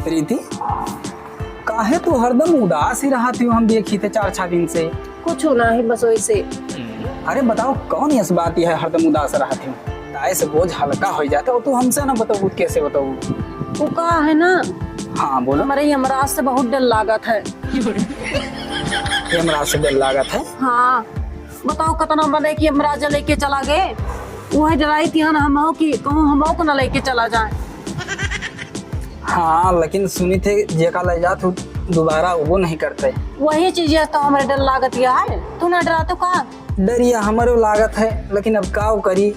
प्रीति, काहे तू हरदम उदास ही रहा थी? हम देखी थे 4-6 दिन से। कुछ होना है बस वैसे। अरे बताओ कौन यस बात है हरदम उदास रहा थी? ताए से बोझ हल्का हो जाता है। तू हमसे ना बताओ कैसे बताओ? वो कहा है ना, हाँ बोलो। हमारे यमराज से बहुत डर लागत है। यमराज से डर लागत है? हाँ बताओ कितना बने कि यमराज लेके चला गए। वही डराई थी ना हम कि कहूँ हम को न लेके चला जाए। हाँ लेकिन सुनी थे जेका ले जा तू दोबारा वो नहीं करते। वही चीज तो हमारे डर लागत है। तू ना डरा तो का डरिया हमारे लागत है, लेकिन अब का करी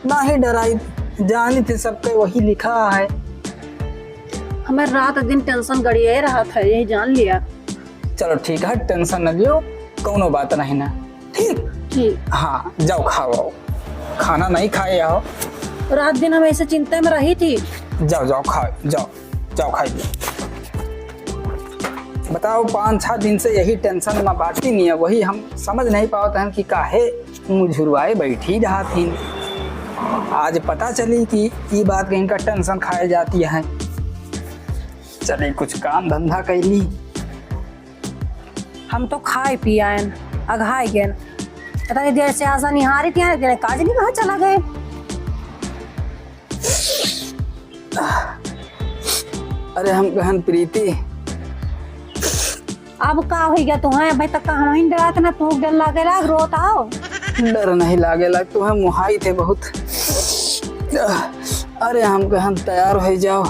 ना ही डराई। जानी थे सबके वही लिखा है। हमें रात दिन टेंशन गड़िया रहा था, यही जान लिया। चलो ठीक है, टेंशन न लियो, कोनो बात नहीं ना। ठीक ठीक। हाँ जाओ खाओ, खाना नहीं खाए आओ। रात दिन हम ऐसे चिंता में रही थी। जाओ जाओ खाओ, जाओ जाओ खाइए। बताओ 5-6 दिन से यही टेंशन में बाटी नहीं है। वही हम समझ नहीं पाते हैं कि काहे मुझुरवाए बैठी रहा थी। आज पता चली कि ये बात कहीं का टेंशन खाए जाती है। चले कुछ काम धंधा कैली। हम तो खाए पियान अघाई गए। पता नहीं देर से आशा निहारी थी, काज नहीं कहाँ चला गए। अरे हम कहन प्रीति, अब का हो गया तुम्हें? भाई तक हम ही डरा ना, तू डर लागे लाग रोत आओ। डर नहीं लागे लग, तुम्हें मुहाई थे बहुत। अरे हम कहन तैयार हो जाओ,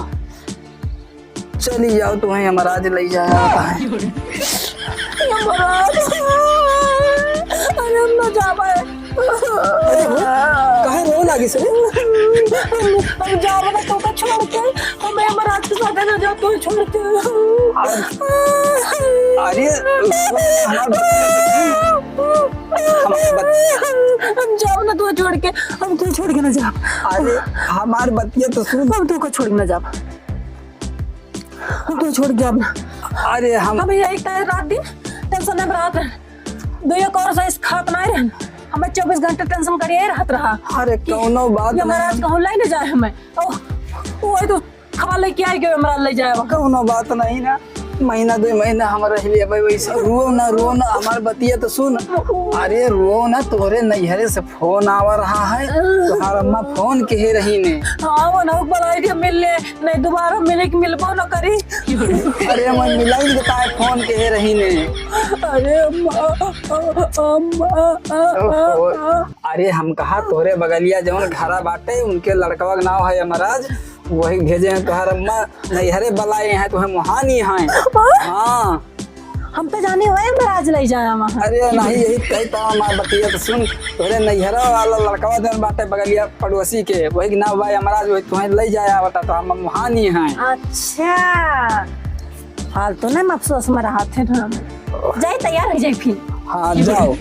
चली जाओ, तुम्हें यमराज ले जाया है। यमराज, अरे हम ना जा पाए। कहे रो लगी से? हम जाओ ना तो छोड़ के, हम यमराज के साथ ना जाओ तो छोड़ के। अरे हम जाओ ना तो छोड़ के, हम तो छोड़ के ना जा। अरे हमारी बतिया तो सुन। हम तो को छोड़ के ना जा, हम तो छोड़ के अब। अरे हम यही रात दिन टेंशन में रात दो एक और से खात नहीं रहे। हमें 24 घंटे टेंशन करिए रहत रहा। अरे कौनो बात नहीं, यमराज कहूँ ले न जाए हमें। वही तो खबर लेके आई कि यमराज ले जाए। कौनो बात नहीं ना। महीना 2 महीना हमारा रह भाई वैसे। रो ना हमार बतिया तो सुन। अरे रो ना, तोरे नैहरे से फोन आवा रहा है। तुम्हारा अम्मा फोन कहे रही ने। हाँ वो ना बलाई थी मिलने, नहीं दोबारा मिले कि मिलबो ना करी। अरे मैं मिलाई बताए फोन कहे रही ने। अरे अरे हम कहा तोरे बगलिया जवन घरा बाटे उनके लड़कवा का नाम है यमराज, वही भेजे हैं। तुम्हारा अम्मा नैहरे बलाए हैं, तुम्हें मुहानी हैं। हाँ हम तो जाने हुए यमराज ले जाए वहाँ। अरे नहीं यही कहता हमार बतिया तो सुन। तोरे नैहरा वाला लड़कवा जवन बाटे बगलिया पड़ोसी के, वही ना भाई यमराज, वही तुम्हें ले जाया बता तो हम मुहानी हैं। अच्छा फालतू ना अफसोस में रहा थे। जाए तैयार हो जाए फिर। हाँ जाओ।